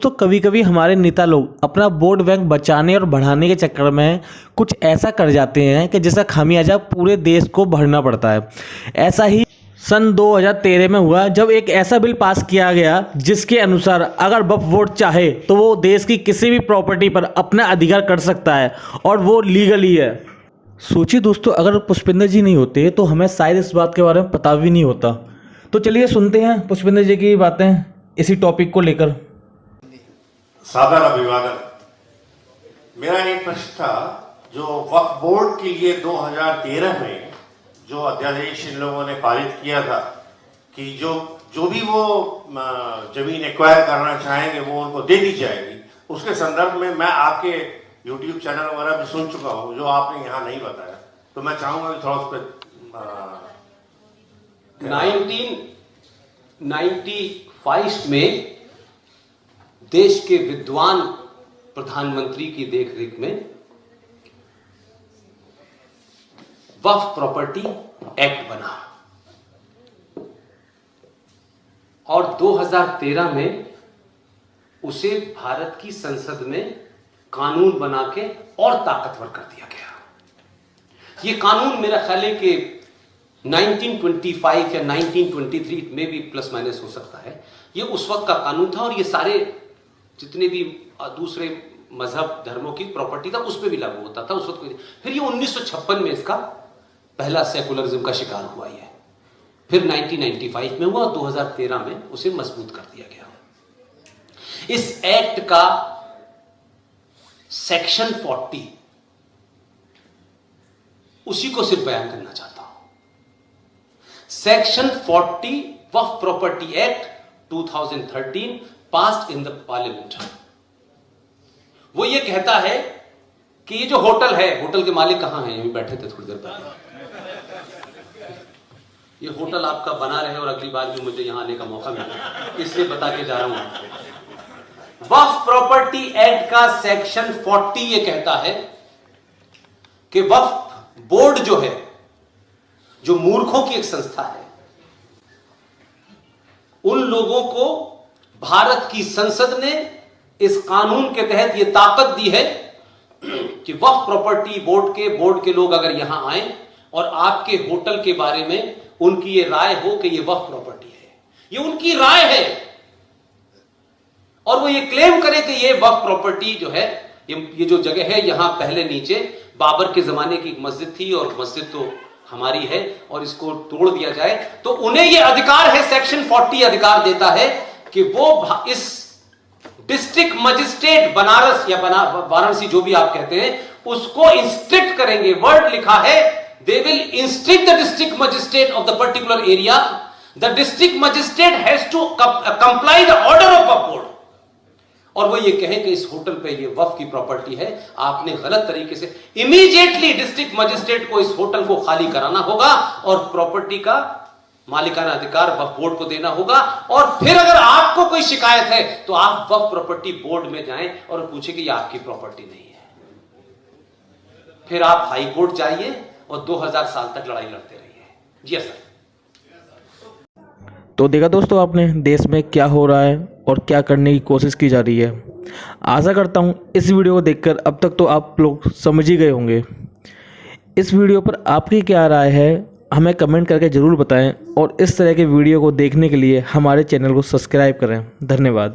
तो कभी कभी हमारे नेता लोग अपना वोट बैंक बचाने और बढ़ाने के चक्कर में कुछ ऐसा कर जाते हैं कि जिसका खामियाजा पूरे देश को भरना पड़ता है। ऐसा ही सन 2013 में हुआ, जब एक ऐसा बिल पास किया गया जिसके अनुसार अगर वक्फ बोर्ड चाहे तो वो देश की किसी भी प्रॉपर्टी पर अपना अधिकार कर सकता है और वो लीगली है। सोचिए दोस्तों, अगर पुष्पेंद्र जी नहीं होते तो हमें शायद इस बात के बारे में पता भी नहीं होता। तो चलिए सुनते हैं पुष्पेंद्र जी की बातें इसी टॉपिक को लेकर। सादर अभिवादन। मेरा एक प्रश्न था, जो वक्फ बोर्ड के लिए 2013 में जो अध्यादेश इन लोगों ने पारित किया था कि जो भी वो जमीन एक्वायर करना चाहेंगे वो उनको दे दी जाएगी, उसके संदर्भ में मैं आपके YouTube चैनल वगैरह भी सुन चुका हूँ, जो आपने यहाँ नहीं बताया, तो मैं चाहूंगा कि थोड़ा उस पर 1995 में देश के विद्वान प्रधानमंत्री की देखरेख में वक्फ प्रॉपर्टी एक्ट बना और 2013 में उसे भारत की संसद में कानून बना के और ताकतवर कर दिया गया। यह कानून मेरा ख्याल है कि 1925 या 1923 में भी प्लस माइनस हो सकता है, ये उस वक्त का कानून था और ये सारे जितने भी दूसरे मजहब धर्मों की प्रॉपर्टी था उस पर भी लागू होता था उस वक्त। फिर ये 1956 में इसका पहला सेकुलरिज्म का शिकार हुआ है, फिर 1995 में हुआ और 2013 में उसे मजबूत कर दिया गया। इस एक्ट का सेक्शन 40 उसी को सिर्फ बयान करना चाहता हूं। Section 40 Waqf property act 2013 passed in the parliament. वो ये कहता है कि ये जो होटल है, होटल के मालिक कहां हैं? यहीं बैठे थे थोड़ी देर पहले। ये होटल आपका बना रहे और अगली बार भी मुझे यहां आने का मौका मिले, इसलिए बता के जा रहा हूं। वक्फ प्रॉपर्टी एक्ट का सेक्शन 40 ये कहता है कि वक्फ बोर्ड जो है, जो मूर्खों की एक संस्था है, उन लोगों को भारत की संसद ने इस कानून के तहत यह ताकत दी है कि वक्फ प्रॉपर्टी बोर्ड के लोग अगर यहां आए और आपके होटल के बारे में उनकी यह राय हो कि यह वक्फ प्रॉपर्टी है, यह उनकी राय है, और वो ये क्लेम करे कि ये वक्फ प्रॉपर्टी जो है, ये जो जगह है, यहां पहले नीचे बाबर के जमाने की एक मस्जिद थी और मस्जिद तो हमारी है और इसको तोड़ दिया जाए, तो उन्हें ये अधिकार है, सेक्शन 40 अधिकार देता है कि वो इस डिस्ट्रिक्ट मजिस्ट्रेट बनारस या वाराणसी जो भी आप कहते हैं उसको इंस्ट्रिक्ट करेंगे। वर्ड लिखा है, they will instruct the district magistrate of the particular area. The district magistrate has to comply the order of Waqf board. और वो ये कहें कि इस होटल पे ये वक्फ की प्रॉपर्टी है, आपने गलत तरीके से, इमीडिएटली डिस्ट्रिक्ट मजिस्ट्रेट को इस होटल को खाली कराना होगा और प्रॉपर्टी का मालिकाना अधिकार वक्फ बोर्ड को देना होगा। और फिर अगर आपको कोई शिकायत है तो आप वक्फ प्रॉपर्टी बोर्ड में जाएं और पूछें कि ये आपकी प्रॉपर्टी नहीं है। फिर आप हाई कोर्ट जाइए और 2000 साल तक लड़ाई लड़ते रहिए। जी सर। तो देखा दोस्तों आपने देश में क्या हो रहा है और क्या करने की कोशिश की जा रही है। आशा करता हूँ इस वीडियो को देखकर अब तक तो आप लोग समझ ही गए होंगे। इस वीडियो पर आपकी क्या राय है हमें कमेंट करके ज़रूर बताएं और इस तरह के वीडियो को देखने के लिए हमारे चैनल को सब्सक्राइब करें। धन्यवाद।